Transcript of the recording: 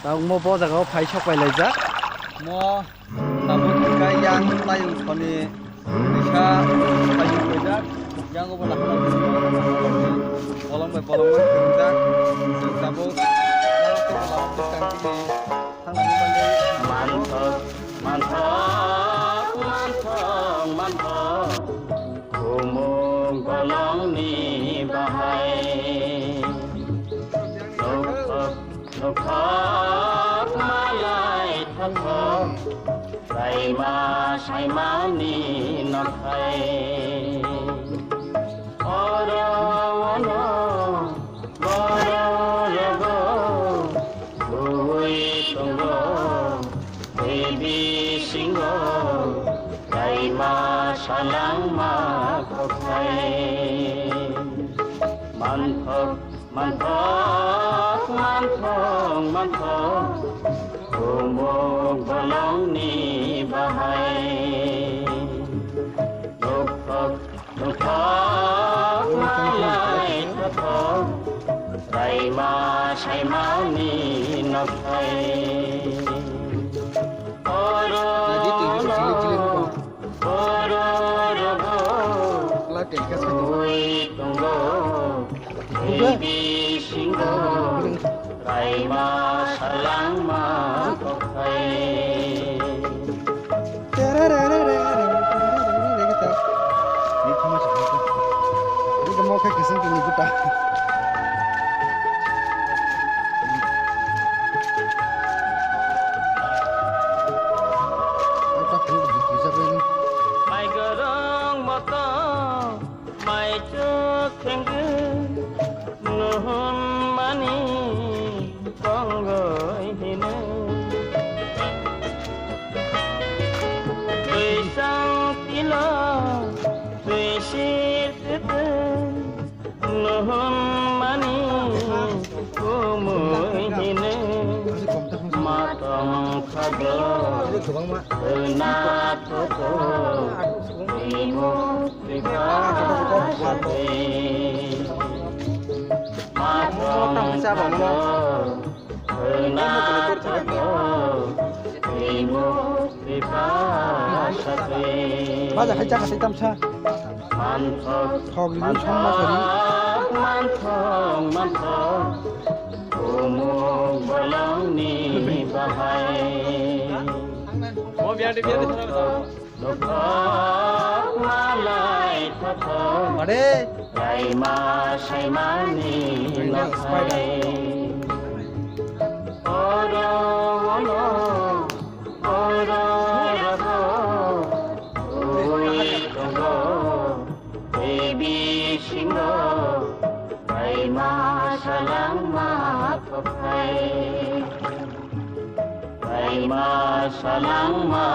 Tao mo po jaga phai chok pai lai jak. Mo namun ka yang tayong soni bisa tayong bejak yang ubah nak polong kerja sabuk mantap umum golong ni bahai nukak malai thakok sai ma ni nakai oro ono boro logo bui tonggo baby singo sai ma salang ma kokai mantap umum golong ni bahai nukak malai thakok sai ma ni nakai oro ui tunggo baby singo sai ma salang ma kokai Ini kamu kayak kesini kini buta. mai gerong moto mai cuk kengge nuhun mani konggoi hine tui sang tilo tui sir tete nuhun mani kumui hine matong khado na toto imu prikasate matong khado na toto imu prikasate Baca kerja kasih tamsa. Kau gini sama tadi. mantap umum golong ni bahai mau biar nukak malai thakok Made sai ma ni nakai oro ono oro rago ui tonggo baby singo sai ma salang ma kokai sai ma salang ma